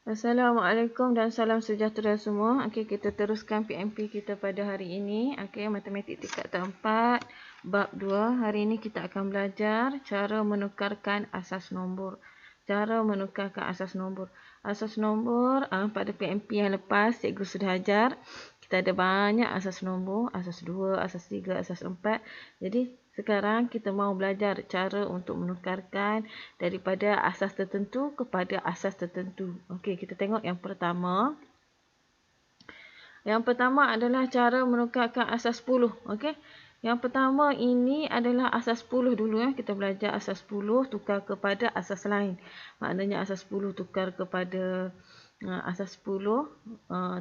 Assalamualaikum dan salam sejahtera semua. Okey, kita teruskan PMP kita pada hari ini. Okey, matematik tingkat 4, bab 2. Hari ini kita akan belajar cara menukarkan asas nombor. Cara menukarkan asas nombor. Asas nombor pada PMP yang lepas cikgu sudah ajar. Kita ada banyak asas nombor, asas 2, asas 3, asas 4. Jadi sekarang kita mau belajar cara untuk menukarkan daripada asas tertentu kepada asas tertentu. Okey, kita tengok yang pertama. Yang pertama adalah cara menukarkan asas 10. Okey. Yang pertama ini adalah asas 10 dulu ya. Kita belajar asas 10 tukar kepada asas lain. Maknanya asas 10 tukar kepada asas 10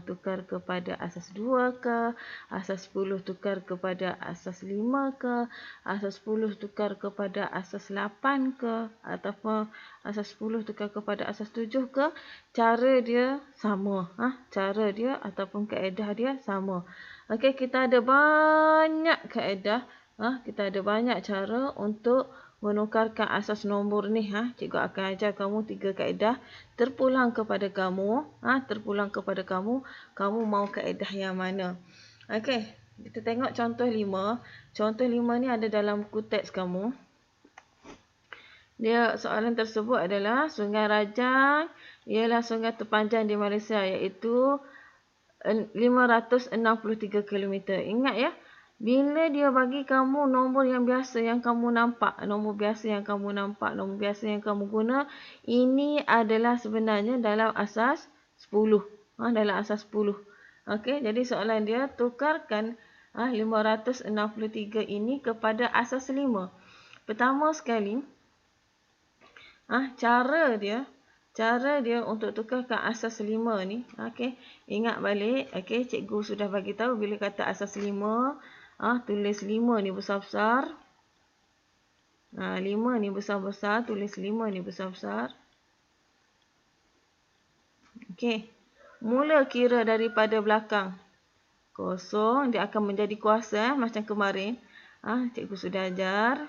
tukar kepada asas 2 ke, asas 10 tukar kepada asas 5 ke, asas 10 tukar kepada asas 8 ke, ataupun asas 10 tukar kepada asas 7 ke, cara dia sama. Cara dia ataupun kaedah dia sama. Okey, kita ada banyak kaedah. Kita ada banyak cara untuk menukarkan asas nombor ni. Cikgu akan ajar kamu 3 kaedah. Terpulang kepada kamu. Terpulang kepada kamu. Kamu mau kaedah yang mana? Okey, kita tengok contoh 5. Contoh 5 ni ada dalam buku teks kamu. Soalan tersebut adalah Sungai Rajang ialah sungai terpanjang di Malaysia iaitu 563 km. Ingat ya, bila dia bagi kamu nombor yang biasa yang kamu nampak, nombor biasa yang kamu nampak, nombor biasa yang kamu guna, ini adalah sebenarnya dalam asas 10. Dalam asas 10. Okey, jadi soalan dia tukarkan 563 ini kepada asas 5. Pertama sekali, cara dia untuk tukarkan asas 5 ni, okey, ingat balik, okey, cikgu sudah bagi tahu bila kata asas 5, tulis 5 ni besar-besar. 5 ni besar-besar, tulis 5 ni besar-besar. Okey. Mula kira daripada belakang. Kosong, dia akan menjadi kuasa macam kemarin. Cikgu sudah ajar.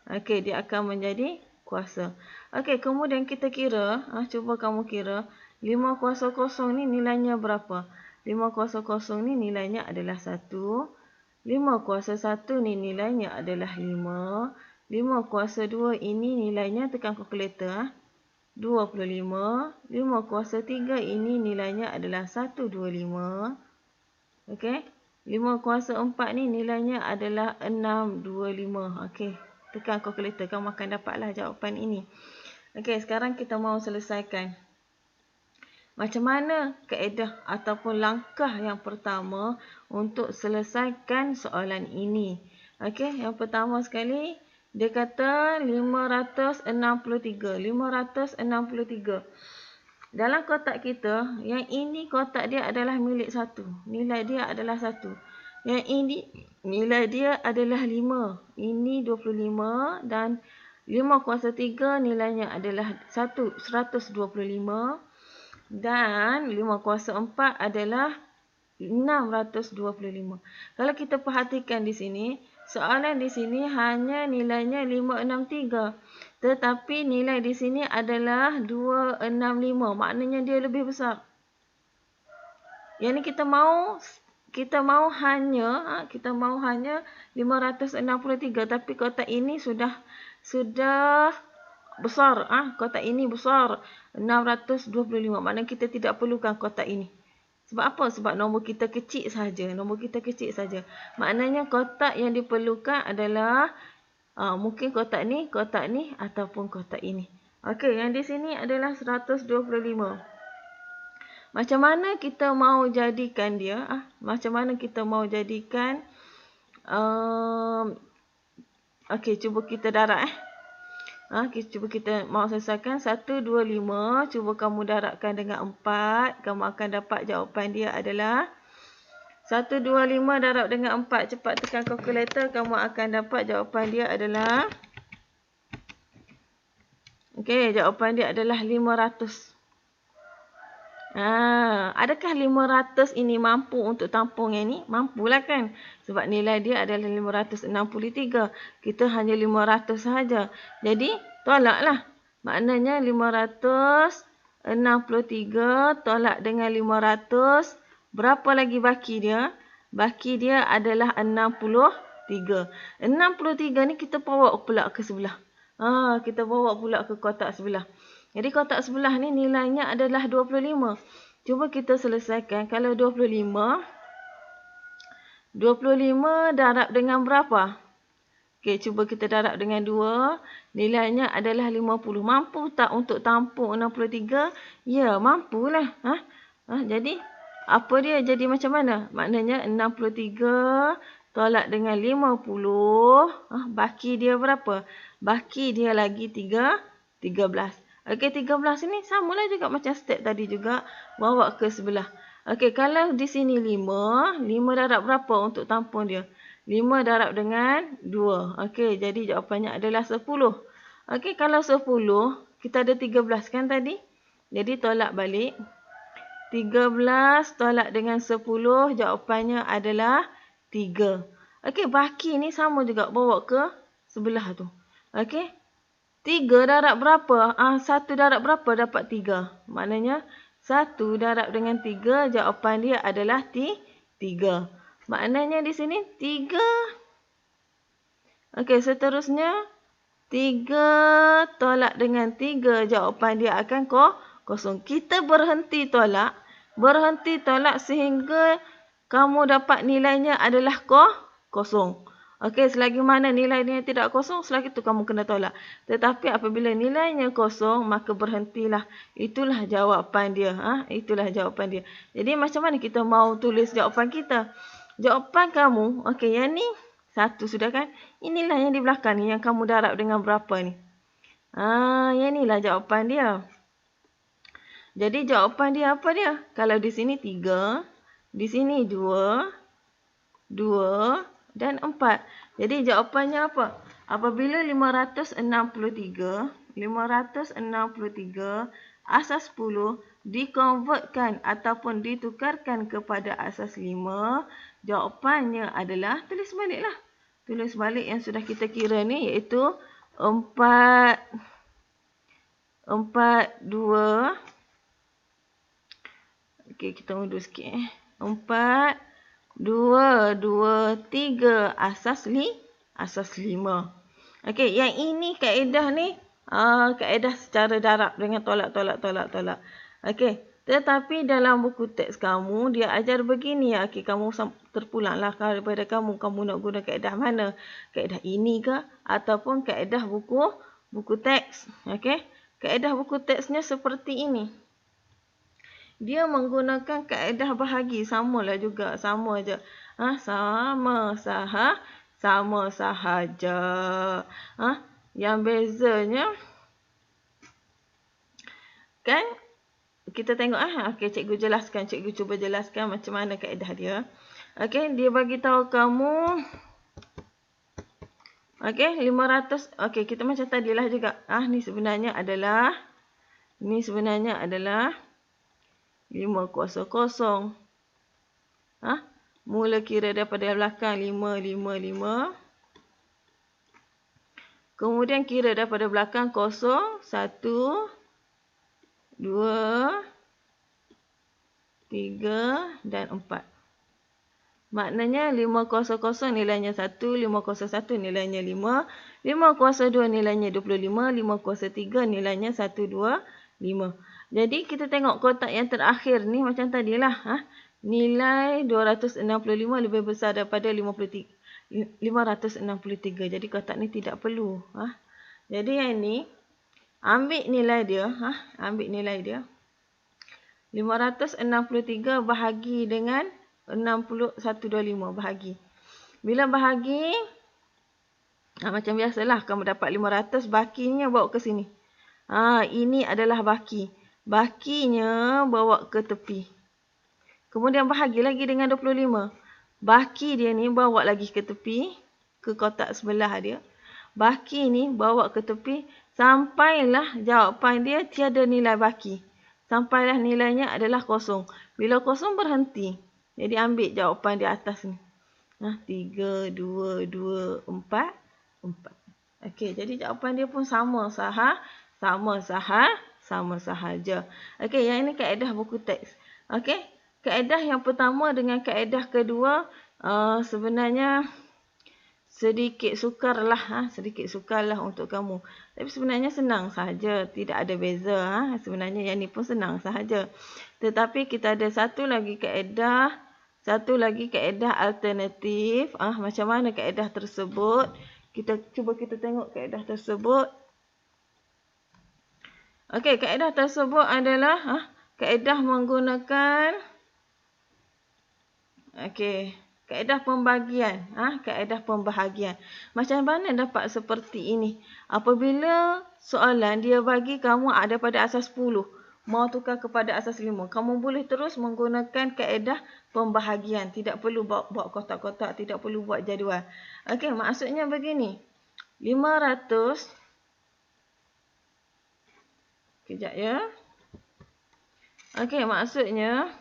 Okey, dia akan menjadi kuasa. Okey, kemudian kita kira, cuba kamu kira 500 ni nilainya berapa? 500 ni nilainya adalah 1. 5 kuasa 1 ni nilainya adalah 5. 5 kuasa 2 ini nilainya, tekan kalkulator, 25. 5 kuasa 3 ini nilainya adalah 125. Okey. 5 kuasa 4 ni nilainya adalah 625. Okey. Tekan kalkulator, kamu akan dapatlah jawapan ini. Okey, sekarang kita mau selesaikan. Macam mana kaedah ataupun langkah yang pertama untuk selesaikan soalan ini? Okey, yang pertama sekali, dia kata 563. 563. Dalam kotak kita, yang ini kotak dia adalah milik 1. Nilai dia adalah 1. Yang ini nilai dia adalah 5. Ini 25 dan 5 kuasa 3 nilainya adalah 125 dan 5 kuasa 4 adalah 625. Kalau kita perhatikan di sini, soalan di sini hanya nilainya 563. Tetapi nilai di sini adalah 265. Maknanya dia lebih besar. Yang ni kita mau hanya 563, tapi kotak ini sudah besar. Kotak ini besar 625. Maknanya kita tidak perlukan kotak ini. Sebab apa? Sebab nombor kita kecil saja. Maknanya kotak yang diperlukan adalah mungkin kotak ni ataupun kotak ini. Okey, yang di sini adalah 125. Macam mana kita mau jadikan dia? Okey, cuba kita darab. Cuba kita mau selesaikan 125. Cuba kamu darabkan dengan 4. Kamu akan dapat jawapan dia adalah 125 darab dengan 4. Cepat tekan kalkulator. Kamu akan dapat jawapan dia adalah, okey, jawapan dia adalah 500. Adakah 500 ini mampu untuk tampung yang ni? Mampulah kan? Sebab nilai dia adalah 563. Kita hanya 500 sahaja. Jadi, tolaklah. Maknanya 500 63 tolak dengan 500. Berapa lagi baki dia? Baki dia adalah 63. 63 ni kita bawa pula ke sebelah. Kita bawa pula ke kotak sebelah. Jadi kotak sebelah ni nilainya adalah 25. Cuba kita selesaikan. Kalau 25 darab dengan berapa? Okey, cuba kita darab dengan 2. Nilainya adalah 50. Mampu tak untuk tampung 63? Ya, mampulah. Jadi, apa dia jadi macam mana? Maknanya 63 tolak dengan 50. Baki dia berapa? Baki dia lagi 13. Okey, 13 ni samalah juga macam step tadi juga. Bawa ke sebelah. Okey, kalau di sini 5. 5 darab berapa untuk tampung dia? 5 darab dengan 2. Okey, jadi jawapannya adalah 10. Okey, kalau 10, kita ada 13 kan tadi? Jadi tolak balik. 13 tolak dengan 10, jawapannya adalah 3. Okey, baki ni sama juga bawa ke sebelah tu. Okey. 3 darab berapa? 1 darab berapa dapat 3? Maknanya 1 darab dengan 3, jawapan dia adalah 3. Maknanya di sini 3. Okey, seterusnya 3 tolak dengan 3, jawapan dia akan kosong. Kita berhenti tolak sehingga kamu dapat nilainya adalah kosong. Okey, selagi mana nilainya tidak kosong, selagi itu kamu kena tolak. Tetapi apabila nilainya kosong, maka berhentilah. Itulah jawapan dia. Itulah jawapan dia. Jadi macam mana kita mau tulis jawapan kita? Jawapan kamu, okey, yang ni 1 sudah kan? Inilah yang di belakang ni, yang kamu darab dengan berapa ni. Yang inilah jawapan dia. Jadi jawapan dia apa dia? Kalau di sini 3, di sini 2 dan 4. Jadi jawapannya apa? Apabila 563 asas 10 dikonvertkan ataupun ditukarkan kepada asas 5, jawapannya adalah, tulis baliklah. Tulis balik yang sudah kita kira ni, iaitu 4, 2. Okey, kita mundur sikit. 4, 2, 3 asas 5. Okey, yang ini kaedah ni, kaedah secara darab dengan tolak. Okey, tetapi dalam buku teks kamu, dia ajar begini. Okey, kamu terpulanglah daripada kamu nak guna kaedah mana? Kaedah ini ke? Ataupun kaedah buku teks? Okey, kaedah buku teksnya seperti ini. Dia menggunakan kaedah bahagi. Samalah juga. Sama je. Sama sahaja. Yang bezanya, kan, kita tengok. Okey, cikgu jelaskan. Cikgu cuba jelaskan macam mana kaedah dia. Okey, dia bagi tahu kamu. Okey, 500. Okey, kita macam tadilah juga. Ni sebenarnya adalah 500. Mula kira daripada belakang 5. Kemudian kira daripada belakang 0, 1, 2, 3 dan 4. Maknanya 500 nilainya 1, 501 nilainya 5, 502 nilainya 25, 503 nilainya 125. Jadi kita tengok kotak yang terakhir ni macam tadilah. Nilai 265 lebih besar daripada 563. Jadi kotak ni tidak perlu. Jadi yang ni ambil nilai dia. 563 bahagi dengan 6125 bahagi. Bila bahagi, macam biasalah kamu dapat 500, bakinya bawa ke sini. Ini adalah baki. Bakinya bawa ke tepi. Kemudian bahagi lagi dengan 25. Baki dia ni bawa lagi ke tepi, ke kotak sebelah dia. Baki ni bawa ke tepi, sampailah jawapan dia tiada nilai baki. Sampailah nilainya adalah kosong. Bila kosong berhenti. Jadi ambil jawapan di atas ni. 3, 2, 4. Okey, jadi jawapan dia pun sama sahaja. sama sahaja. Okey, yang ini kaedah buku teks. Okey, kaedah yang pertama dengan kaedah kedua sebenarnya sedikit sukarlah, sedikit sukarlah untuk kamu. Tapi sebenarnya senang sahaja, tidak ada beza. Sebenarnya yang ni pun senang sahaja. Tetapi kita ada satu lagi kaedah alternatif. Macam mana kaedah tersebut? Kita tengok kaedah tersebut. Okey, kaedah tersebut adalah kaedah menggunakan kaedah pembagian. Kaedah pembahagian. Macam mana dapat seperti ini? Apabila soalan dia bagi kamu ada pada asas 10, mau tukar kepada asas 5, kamu boleh terus menggunakan kaedah pembahagian. Tidak perlu buat kotak-kotak, tidak perlu buat jadual. Okey, maksudnya begini. 500. Kejap ya. Okey, maksudnya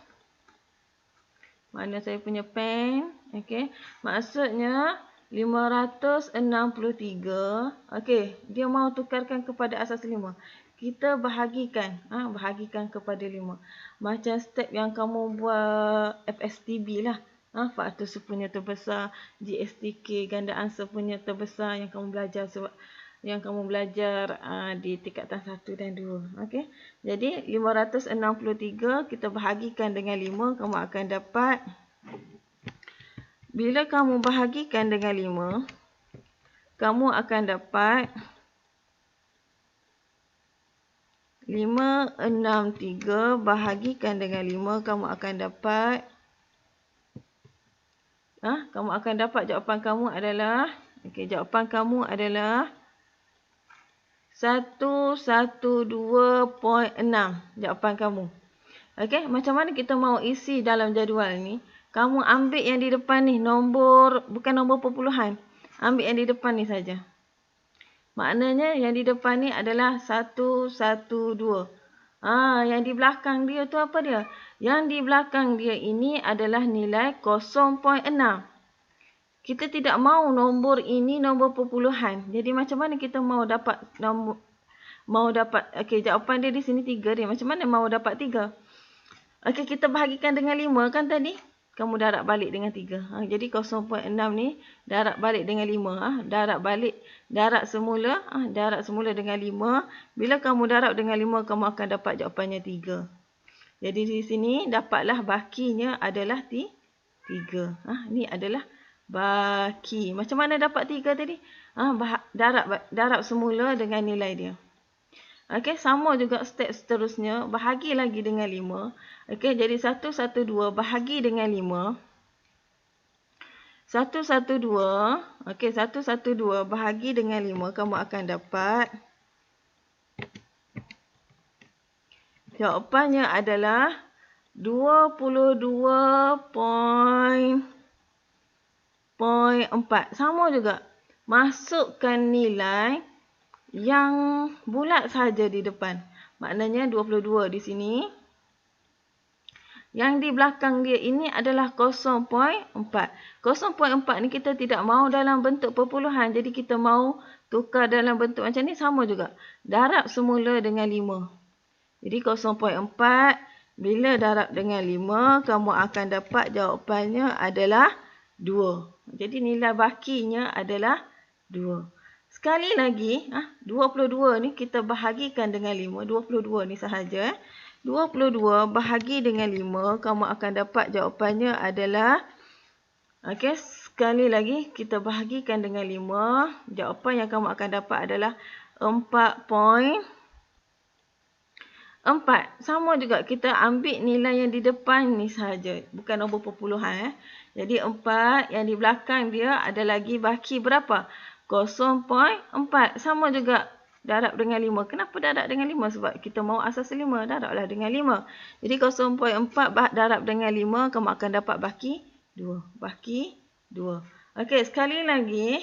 mana saya punya pen? Okey, maksudnya 563. Okey, dia mau tukarkan kepada asas 5. Kita bahagikan, bahagikan kepada 5. Macam step yang kamu buat FSTB lah. Faktor sepunya terbesar, GSTK, gandaan sepunya terbesar yang kamu belajar di tingkatan 1 dan 2. Okey. Jadi 563 kita bahagikan dengan 5, kamu akan dapat, bila kamu bahagikan dengan 5, kamu akan dapat 563 bahagikan dengan 5, kamu akan dapat jawapan kamu adalah, jawapan kamu adalah 112.6 jawapan kamu. Okey, macam mana kita mau isi dalam jadual ni? Kamu ambil yang di depan ni, bukan nombor perpuluhan. Ambil yang di depan ni saja. Maknanya yang di depan ni adalah 112. Yang di belakang dia tu apa dia? Yang di belakang dia ini adalah nilai 0.6. Kita tidak mau nombor ini nombor perpuluhan. Jadi macam mana kita mau dapat jawapan dia di sini 3 dia. Macam mana mau dapat 3? Okey, kita bahagikan dengan 5 kan tadi? Kamu darab balik dengan 3. Jadi 0.6 ni darab balik dengan 5. Darab semula dengan 5. Bila kamu darab dengan 5, kamu akan dapat jawapannya 3. Jadi di sini dapatlah bakinya adalah 3. Ni adalah baki. Macam mana dapat 3 tadi? Darab semula dengan nilai dia. Okey, sama juga step seterusnya. Bahagi lagi dengan 5. Okey, jadi 112 bahagi dengan 5. 112. Okey, 112 bahagi dengan 5. Kamu akan dapat, jawapannya adalah 22.4. Sama juga. Masukkan nilai yang bulat saja di depan. Maknanya 22 di sini. Yang di belakang dia ini adalah 0.4. 0.4 ni kita tidak mahu dalam bentuk perpuluhan. Jadi kita mahu tukar dalam bentuk macam ni, sama juga. Darab semula dengan 5. Jadi 0.4 bila darab dengan 5, kamu akan dapat jawapannya adalah 2. Jadi nilai bakinya adalah 2. Sekali lagi, 22 ni kita bahagikan dengan 5. 22 ni sahaja. 22 bahagi dengan 5, kamu akan dapat jawapannya adalah, okey, sekali lagi kita bahagikan dengan 5. Jawapan yang kamu akan dapat adalah 4.4. Sama juga kita ambil nilai yang di depan ni sahaja. Bukan nombor perpuluhan. Jadi 4 yang di belakang dia ada lagi baki berapa? 0.4. Sama juga darab dengan 5. Kenapa darab dengan 5? Sebab kita mahu asas 5. Darablah dengan 5. Jadi 0.4 darab dengan 5, kamu akan dapat baki 2. Baki 2. Okey, sekali lagi.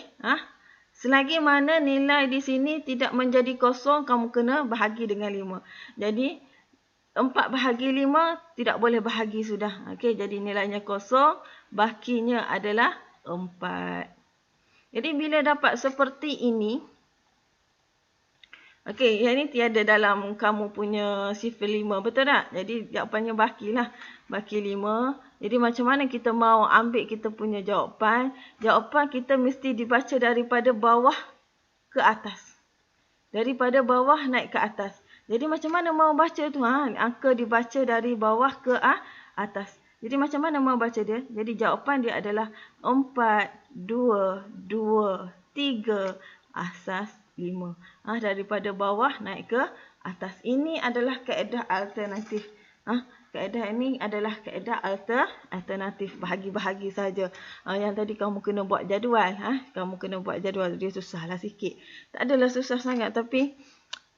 Selagi mana nilai di sini tidak menjadi kosong, kamu kena bahagi dengan 5. Jadi 4 bahagi 5 tidak boleh bahagi sudah. Okey, jadi nilainya kosong. Bakinya adalah 4. Jadi bila dapat seperti ini, Okey, yang ni tiada dalam kamu punya sifar 5, betul tak? Jadi jawapannya bakilah. Baki 5. Jadi macam mana kita mau ambil kita punya jawapan? Jawapan kita mesti dibaca daripada bawah ke atas. Daripada bawah naik ke atas. Jadi macam mana mau baca tu? Angka dibaca dari bawah ke atas. Jadi macam mana mau baca dia? Jadi jawapan dia adalah 4, 2, 2, 3, asas 5. Daripada bawah naik ke atas. Ini adalah kaedah alternatif. Kaedah ini adalah kaedah alternatif. Bahagi-bahagi saja. Yang tadi kamu kena buat jadual. Kamu kena buat jadual. Dia susahlah sikit. Tak adalah susah sangat. Tapi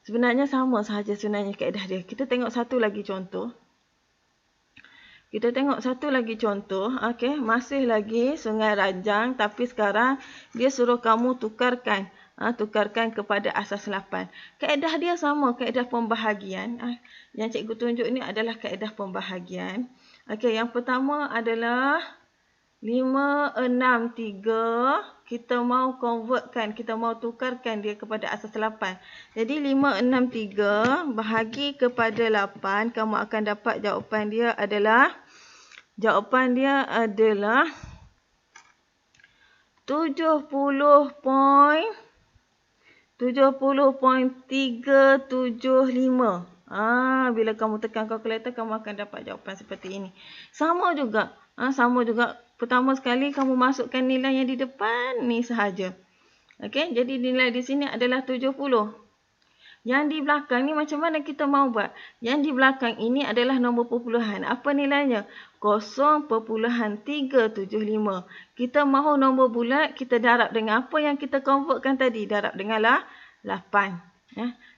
sebenarnya sama sahaja sebenarnya kaedah dia. Kita tengok satu lagi contoh. Okey, masih lagi Sungai Rajang. Tapi sekarang dia suruh kamu tukarkan. Tukarkan kepada asas 8. Kaedah dia sama, kaedah pembahagian. Yang cikgu tunjuk ni adalah kaedah pembahagian. Okey, yang pertama adalah 5, 6, 3. Kita mau convertkan, kita mau tukarkan dia kepada asas 8. Jadi 5, 6, 3 bahagi kepada 8. Kamu akan dapat jawapan dia adalah 70.375. Bila kamu tekan kalkulator, kamu akan dapat jawapan seperti ini. Sama juga. Pertama sekali kamu masukkan nilai yang di depan ni sahaja. Okey, jadi nilai di sini adalah 70. Yang di belakang ni macam mana kita mau buat? Yang di belakang ini adalah nombor perpuluhan. Apa nilainya? 0.375. Kita mahu nombor bulat, kita darab dengan apa yang kita convertkan tadi? Darab dengan 8.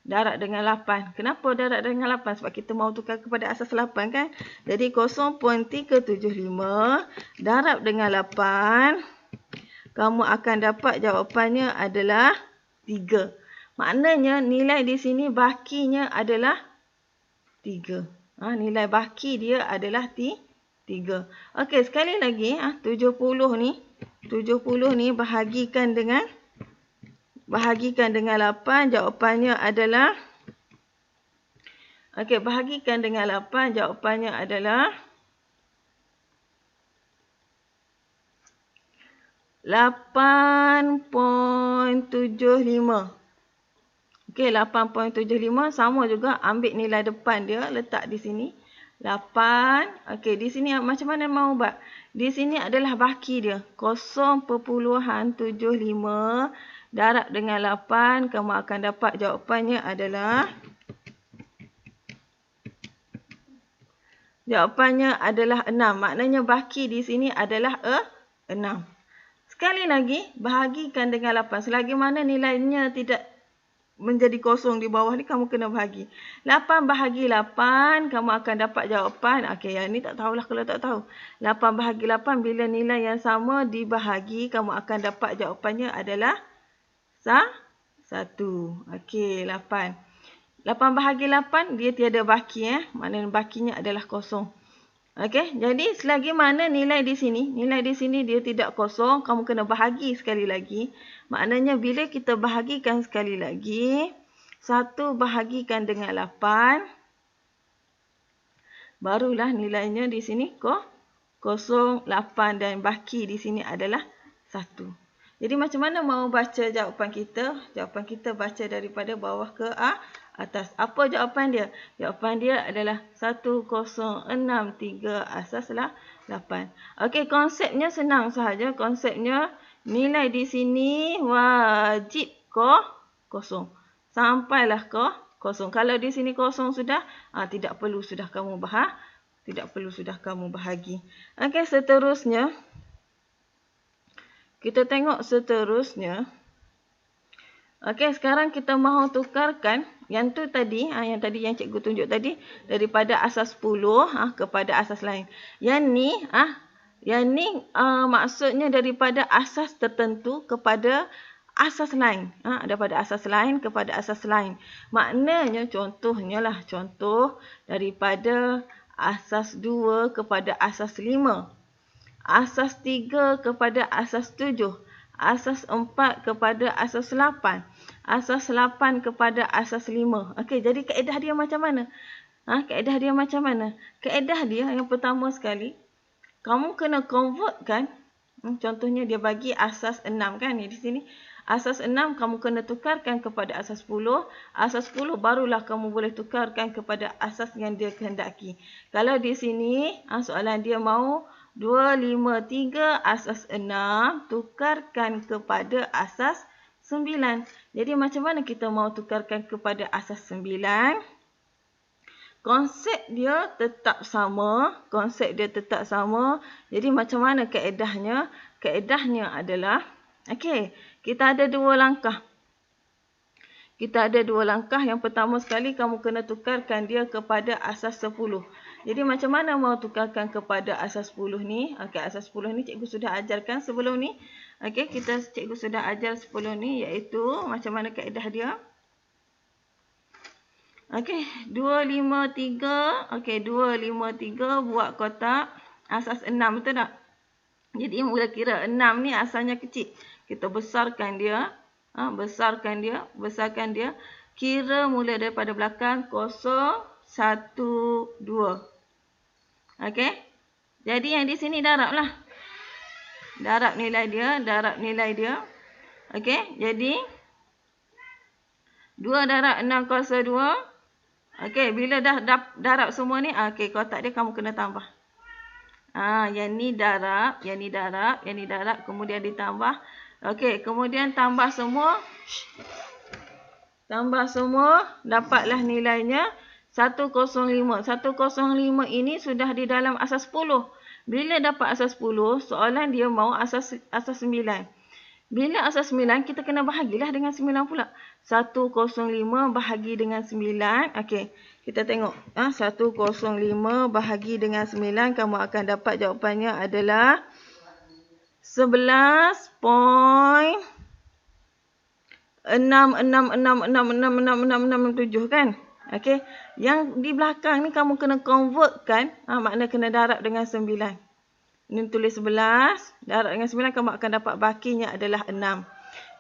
Darab dengan 8. Kenapa darab dengan 8? Sebab kita mahu tukar kepada asas 8 kan? Jadi 0.375 darab dengan 8. Kamu akan dapat jawapannya adalah 3. Maknanya nilai di sini bakinya adalah 3. Nilai baki dia adalah 3. Okey, sekali lagi 70 ni bahagikan dengan 8, jawapannya adalah bahagikan dengan 8, jawapannya adalah 8.75. Okey, 8.75 sama juga, ambil nilai depan dia, letak di sini. 8. Okey, di sini macam mana mau buat? Di sini adalah baki dia. 0.75 darab dengan 8. Kamu akan dapat jawapannya adalah 6. Maknanya baki di sini adalah 6. Sekali lagi, bahagikan dengan 8. Selagi mana nilainya tidak menjadi kosong di bawah ni, kamu kena bahagi. 8 bahagi 8, kamu akan dapat jawapan. Okey, yang ni tak tahulah kalau tak tahu. 8 bahagi 8, bila nilai yang sama dibahagi, kamu akan dapat jawapannya adalah 1. Okey, 8. 8 bahagi 8, dia tiada baki. Maknanya bakinya adalah kosong. Okey, jadi selagi mana nilai di sini dia tidak kosong, kamu kena bahagi sekali lagi. Maknanya bila kita bahagikan sekali lagi, 1 bahagikan dengan 8, barulah nilainya di sini 0.8 dan baki di sini adalah 1. Jadi macam mana mau baca jawapan kita? Jawapan kita baca daripada bawah ke atas. Apa jawapan dia? Jawapan dia adalah 1063 asas 8. Okey, konsepnya senang sahaja. Konsepnya nilai di sini wajib kosong. Sampailah kosong. Kalau di sini kosong sudah, tidak perlu sudah kamu bahagi. Okey, seterusnya. Kita tengok seterusnya. Okey, sekarang kita mahu tukarkan yang tu tadi, yang cikgu tunjuk tadi, daripada asas 10 kepada asas lain. Yang ni maksudnya daripada asas tertentu kepada asas lain. Daripada asas lain kepada asas lain. Maknanya contoh daripada asas 2 kepada asas 5. Asas 3 kepada asas 7. Asas 4 kepada asas 8. asas 8 kepada asas 5. Okey, jadi kaedah dia macam mana? Kaedah dia macam mana? Kaedah dia yang pertama sekali, kamu kena convertkan. Contohnya dia bagi asas 6 kan ni di sini. Asas 6 kamu kena tukarkan kepada asas 10. Asas 10 barulah kamu boleh tukarkan kepada asas yang dia kehendaki. Kalau di sini soalan dia mau 2, 5, 3 asas 6 tukarkan kepada asas 9. Jadi macam mana kita mau tukarkan kepada asas 9? Konsep dia tetap sama. Jadi macam mana kaedahnya? Kaedahnya adalah, okey, kita ada dua langkah. Yang pertama sekali, kamu kena tukarkan dia kepada asas 10. Jadi macam mana mau tukarkan kepada asas 10 ni? Okey, asas 10 ni cikgu sudah ajarkan sebelum ni. Okey, cikgu sudah ajar sebelum ni, iaitu macam mana kaedah dia. Okey, 2, 5, 3. Okey, 2, 5, 3 buat kotak asas 6, betul tak? Jadi mula kira 6 ni asalnya kecil. Kita besarkan dia. Besarkan dia. Kira mula daripada belakang 0, 1, 2. Okey. Jadi yang di sini darab lah. Darab nilai dia. Okey, jadi 2 darab 6 kuasa 2. Okey, bila dah darab semua ni, okey, kotak dia kamu kena tambah. Yang ni darab, kemudian ditambah. Okey, kemudian tambah semua. Dapatlah nilainya 105. 105 ini sudah di dalam asas 10. Bila dapat asas 10, soalan dia mau asas 9. Bila asas 9, kita kena bahagilah dengan 9 pula. 105 bahagi dengan 9. Okey, kita tengok. 105 bahagi dengan 9, kamu akan dapat jawapannya adalah 11.666666667 kan? Okey, yang di belakang ni kamu kena convertkan, makna kena darab dengan 9. Ini tulis 11, darab dengan 9, kamu akan dapat bakinya adalah 6.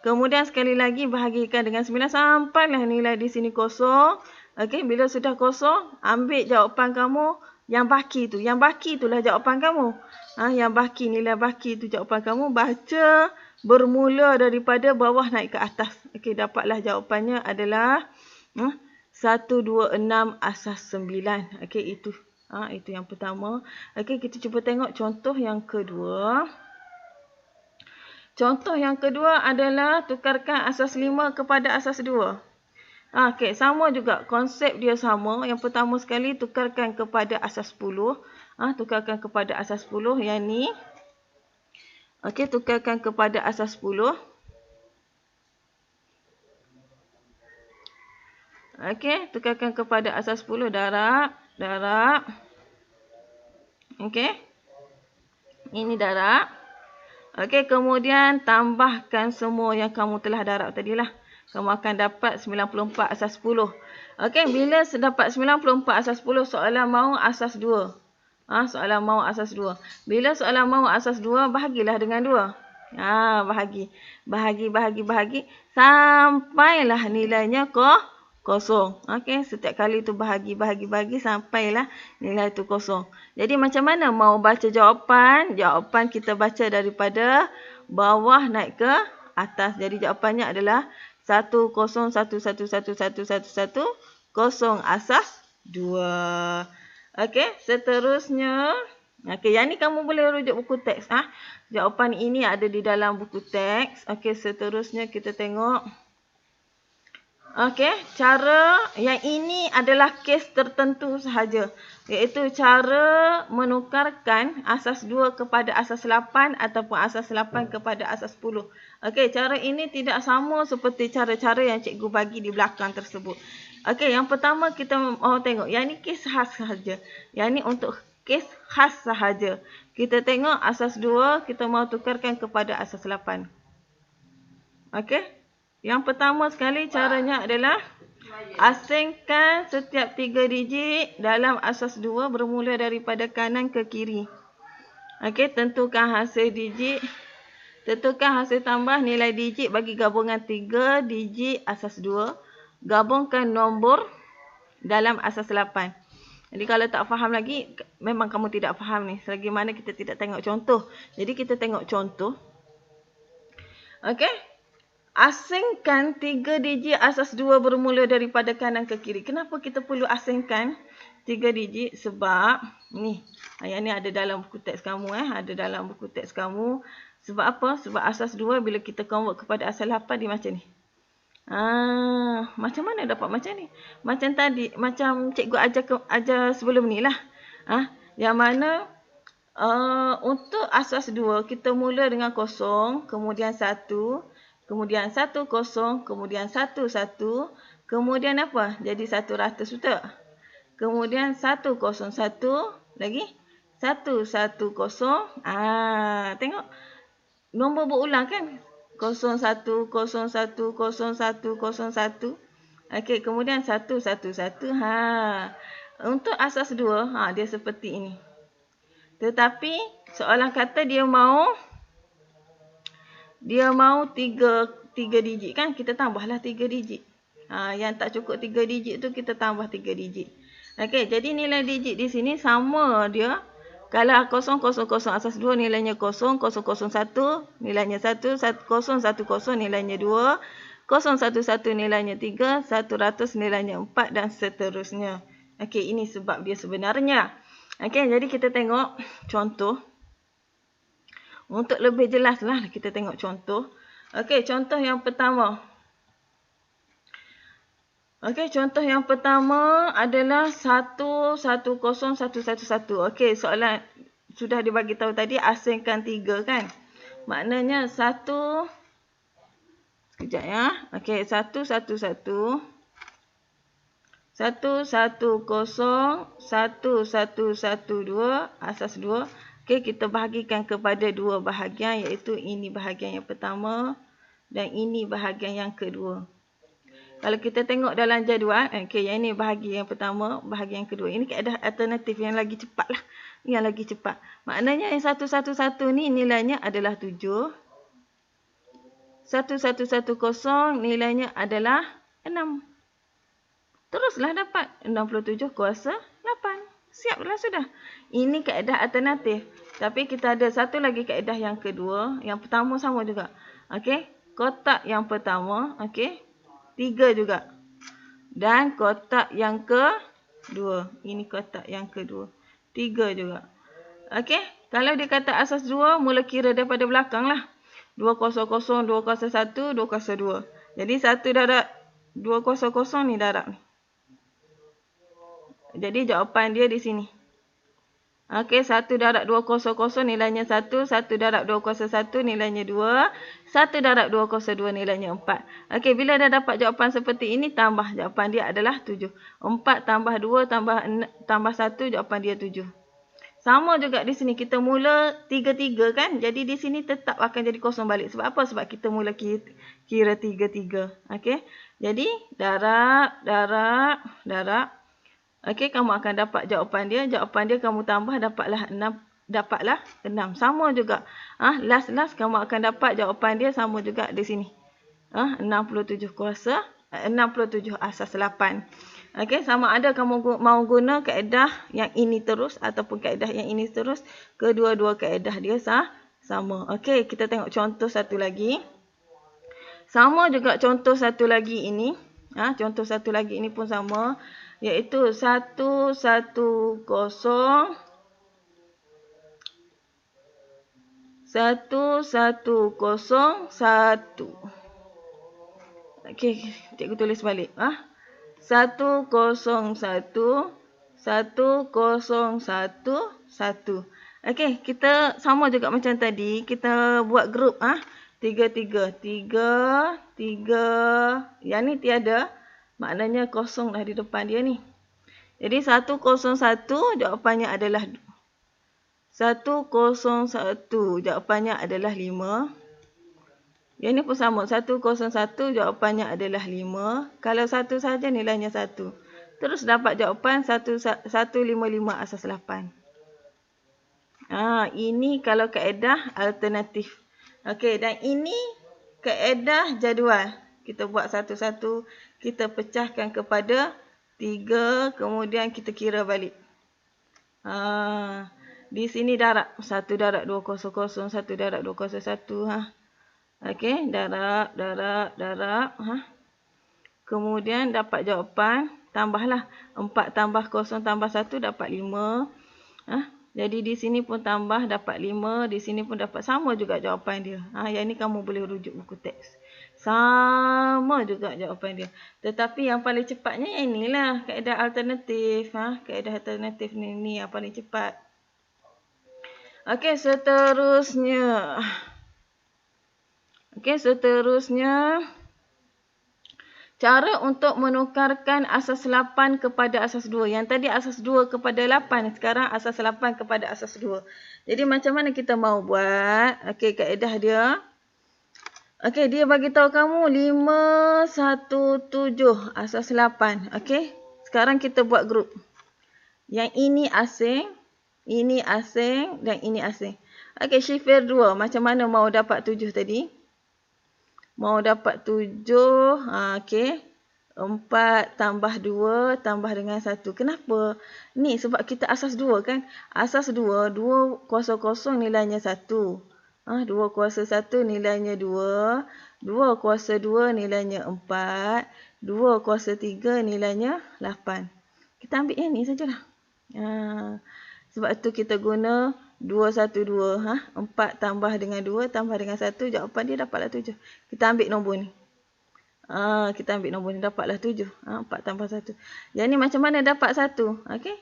Kemudian sekali lagi bahagikan dengan 9 sampailah nilai di sini kosong. Okey, bila sudah kosong, ambil jawapan kamu yang baki tu. Yang baki itulah jawapan kamu. Nilai baki itu jawapan kamu. Baca bermula daripada bawah naik ke atas. Okey, dapatlah jawapannya adalah 126 asas 9. Okey, itu yang pertama. Okey, kita cuba tengok contoh yang kedua. Contoh yang kedua adalah tukarkan asas 5 kepada asas 2. Okey, sama juga. Konsep dia sama. Yang pertama sekali, tukarkan kepada asas 10. Tukarkan kepada asas 10. Yang ni. Okey, tukarkan kepada asas 10. Okey, tukarkan kepada asas 10. Darab. Okey. Ini darab. Okey, kemudian tambahkan semua yang kamu telah darab tadilah. Kamu akan dapat 94 asas 10. Okey, bila dapat 94 asas 10, soalan mau asas 2. Bila soalan mau asas 2, bahagilah dengan 2. Bahagi. Sampailah nilainya kosong. Okey, setiap kali tu bahagi sampailah nilai tu kosong. Jadi macam mana mau baca jawapan? Jawapan kita baca daripada bawah naik ke atas. Jadi jawapannya adalah 101111110 asas 2. Okey, seterusnya. Okey, yang ni kamu boleh rujuk buku teks. Jawapan ini ada di dalam buku teks. Okey, seterusnya kita tengok. Okey, cara yang ini adalah kes tertentu sahaja. Iaitu cara menukarkan asas 2 kepada asas 8 ataupun asas 8 kepada asas 10. Okey, cara ini tidak sama seperti cara-cara yang cikgu bagi di belakang tersebut. Okey, yang pertama kita mau tengok. Yang ni kes khas sahaja. Yang ni untuk kes khas sahaja. Kita tengok asas 2, kita mau tukarkan kepada asas 8. Okey. Yang pertama sekali caranya adalah asingkan setiap 3 digit dalam asas 2 bermula daripada kanan ke kiri. Okey, tentukan hasil digit Tentukan hasil tambah nilai digit bagi gabungan 3 digit asas 2. Gabungkan nombor dalam asas 8. Jadi kalau tak faham lagi, memang kamu tidak faham ni. Selagi mana kita tidak tengok contoh. Jadi kita tengok contoh. Okey. Asingkan 3 digit asas 2 bermula daripada kanan ke kiri. Kenapa kita perlu asingkan 3 digit? Sebab ni, yang ni ada dalam buku teks kamu ada dalam buku teks kamu. Sebab apa? Sebab asas 2 bila kita convert kepada asas 8 dia macam ni. Macam mana dapat macam ni? Macam tadi, macam cikgu ajar sebelum ni lah. Yang mana untuk asas 2 kita mula dengan 0, kemudian 1, kemudian 1 0, kemudian 1 1, kemudian apa? Jadi 100 betul? Kemudian 1 0 1 lagi 1 1 0. Tengok nombor berulang kan? 01 01 01 01. Okey, kemudian 1 1 1. Untuk asas 2, dia seperti ini. Tetapi soalan kata dia mau 3 digit kan? Kita tambahlah 3 digit. Yang tak cukup 3 digit tu kita tambah 3 digit. Okey, jadi nilai digit di sini sama dia. Kalau 000 asas 2 nilainya 0, 001 nilainya 1, 1010 nilainya 2, 011 nilainya 3, 100 nilainya 4 dan seterusnya. Okey, ini sebab dia sebenarnya. Okey, jadi kita tengok contoh. Untuk lebih jelaslah kita tengok contoh. Okey, contoh yang pertama. Okey, contoh yang pertama adalah 110 111. Okey, soalan sudah dibagi tahu tadi asingkan 3 kan? Maknanya 1 sekejap ya. Okey, 111 110 1112 asas 2. Okey, kita bahagikan kepada 2 bahagian iaitu ini bahagian yang pertama dan ini bahagian yang kedua. Kalau kita tengok dalam jadual, okey, yang ini bahagi yang pertama, bahagi yang kedua. Ini kaedah alternatif yang lagi cepat lah. Yang lagi cepat. Maknanya yang 111 ni nilainya adalah 7. 1110 nilainya adalah 6. Teruslah dapat 67 kuasa 8. Siaplah sudah. Ini kaedah alternatif. Tapi kita ada satu lagi kaedah yang kedua. Yang pertama sama juga. Okey, kotak yang pertama, okey. 3 juga. Dan kotak yang kedua. Ini kotak yang kedua. 3 juga. Okey. Kalau dia kata asas 2, mula kira daripada belakang lah. 200, 201, 202. Jadi 1 darab 200 ni darab ni. Jadi jawapan dia di sini. Okey, 1 darab 200 nilainya 1, 1 darab 201 nilainya 2, 1 darab 202 nilainya 4. Okey, bila dah dapat jawapan seperti ini, tambah jawapan dia adalah 7. 4 tambah 2 tambah 1, jawapan dia 7. Sama juga di sini, kita mula 3-3 kan? Jadi di sini tetap akan jadi kosong balik. Sebab apa? Sebab kita mula kira 3-3. Okey, jadi darab. Okey, kamu akan dapat jawapan dia. Jawapan dia kamu tambah dapatlah 6. Sama juga. Last kamu akan dapat jawapan dia sama juga di sini. 67 asas 8. Okey, sama ada kamu mau guna kaedah yang ini terus ataupun kaedah yang ini terus. Kedua-dua kaedah dia sama. Okey, kita tengok contoh satu lagi. Sama juga contoh satu lagi ini. Contoh satu lagi ini pun sama. Iaitu 110 110 1. Okey, cikgu tulis balik. 101 101 1. Okey, kita sama juga macam tadi. Kita buat grup 3. Yang ni tiada. Maknanya kosong dah di depan dia ni. Jadi 101 jawapannya adalah 101. Jawapannya adalah 5. Yang ni pun sama. 101 jawapannya adalah 5. Kalau 1 saja nilainya 1. Terus dapat jawapan 155 asas 8. Ini kalau kaedah alternatif. Okey, dan ini kaedah jadual. Kita buat satu-satu, kita pecahkan kepada 3, kemudian kita kira balik. Di sini darab 1 darab 200, 1 darab 201. Okey, darab. Kemudian dapat jawapan, tambahlah 4 tambah 0 tambah 1 dapat 5. Jadi di sini pun tambah dapat 5, di sini pun dapat sama juga jawapan dia. Yang ni kamu boleh rujuk buku teks. Sama juga jawapan dia. Tetapi yang paling cepatnya yang inilah, kaedah alternatif. Kaedah alternatif ni yang paling cepat. Okey, seterusnya. Cara untuk menukarkan asas 8 kepada asas 2. Yang tadi asas 2 kepada 8. Sekarang asas 8 kepada asas 2. Jadi macam mana kita mau buat? Okey, kaedah dia. Okey, dia bagi tahu kamu 517 asas 8. Okey. Sekarang kita buat grup. Yang ini asing dan ini asing. Okey, shifter 2. Macam mana mau dapat 7 tadi? Mau dapat 7, okey. 4 tambah 2 tambah dengan 1. Kenapa? Ni sebab kita asas 2 kan? Asas 2, 2 kuasa kosong nilainya 1. 2 kuasa 1 nilainya 2. 2 kuasa 2 nilainya 4. 2 kuasa 3 nilainya 8. Kita ambil yang ni sajalah. Sebab itu kita guna 212. 4 tambah dengan 2 tambah dengan 1. Jawapan dia dapatlah 7. Kita ambil nombor ni. Dapatlah 7. 4 tambah 1. Yang ni macam mana dapat 1? Okey.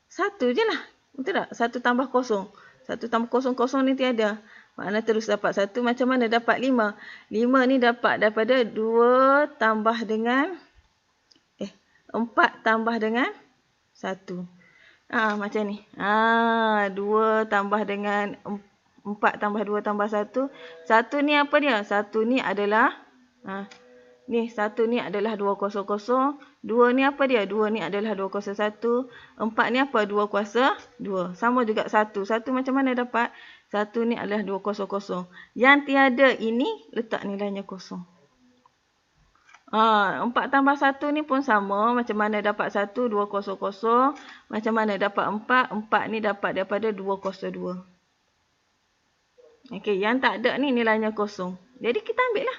1 je lah. Betul tak? 1 tambah 0. 1 tambah 0, 0 ni tiada. Maknanya terus dapat 1. Macam mana dapat 5? 5 ni dapat daripada 2 tambah dengan 4 tambah dengan 1. Macam ni. 2 tambah dengan 4 tambah 2 tambah 1. 1 ni apa dia? 1 ni adalah 1 ni adalah 200. 2 ni apa dia? 2 ni adalah 2 kuasa 1. 4 ni apa? 2 kuasa 2. Sama juga 1. 1 macam mana dapat? 1 ni adalah 200. Yang tiada ini letak nilainya kosong. 4 tambah 1 ni pun sama. Macam mana dapat 1? 200. Macam mana dapat 4? 4 ni dapat daripada 2 kuasa 2. Okey, yang tak ada ni nilainya kosong. Jadi kita ambil lah.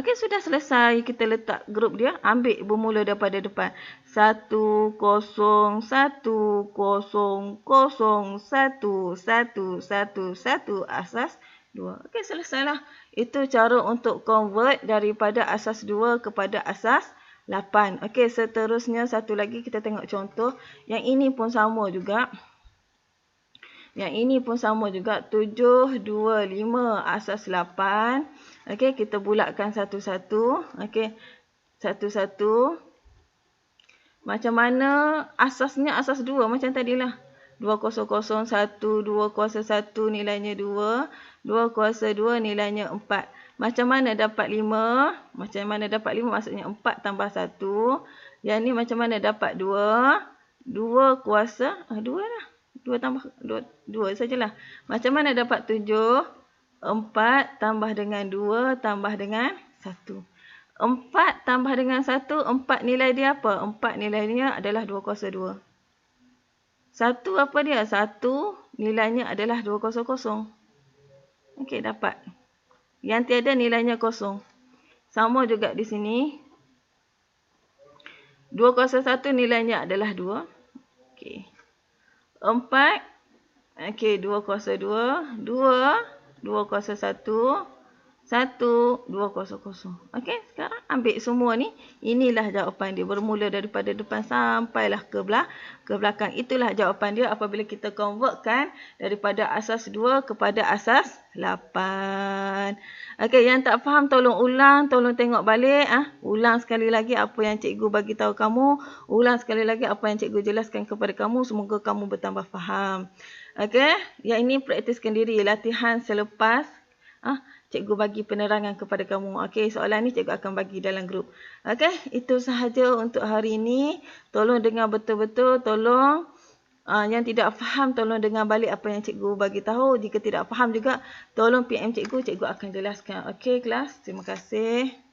Okey, sudah selesai. Kita letak grup dia. Ambil bermula daripada depan. 1, 0, 1, 0, 0, 1, 1, 1, 1, asas 2. Okey, selesailah. Itu cara untuk convert daripada asas 2 kepada asas 8. Okey, seterusnya satu lagi kita tengok contoh. Yang ini pun sama juga. 7, 2, 5 asas 8. Okey, kita bulatkan satu-satu. Okey, satu-satu. Macam mana asasnya asas 2 macam tadilah. 200, 1, 2 kuasa 1 nilainya 2. 2 kuasa 2 nilainya 4. Macam mana dapat 5? Macam mana dapat 5? Maksudnya 4 tambah 1. Yang ni macam mana dapat 2? 2 kuasa 2 lah. 2 tambah 2 sajalah. Macam mana dapat 7? 4 tambah dengan 2 tambah dengan 1. 4 tambah dengan 1, 4 nilai dia apa? 4 nilainya adalah 2 kuasa 2. 1 apa dia? 1 nilainya adalah 200. Okey, dapat. Yang tiada nilainya kosong. Sama juga di sini. 2 kuasa 1 nilainya adalah 2. Okey. 4. Okey, 2 kuasa 2. 2 kuasa 1. 1, 2 kuasa 0. Okey, sekarang ambil semua ni. Inilah jawapan dia. Bermula daripada depan sampailah ke belakang. Itulah jawapan dia apabila kita convertkan daripada asas 2 kepada asas 8. Okey, yang tak faham tolong ulang. Tolong tengok balik. Ulang sekali lagi apa yang cikgu bagi tahu kamu. Ulang sekali lagi apa yang cikgu jelaskan kepada kamu. Semoga kamu bertambah faham. Okey, yang ini praktiskan diri. Latihan selepas cikgu bagi penerangan kepada kamu. Okey, soalan ni cikgu akan bagi dalam grup. Okey, itu sahaja untuk hari ini. Tolong dengar betul-betul. Tolong Yang tidak faham tolong dengar balik apa yang cikgu bagi tahu. Jika tidak faham juga tolong PM cikgu, cikgu akan jelaskan. Okey kelas, terima kasih.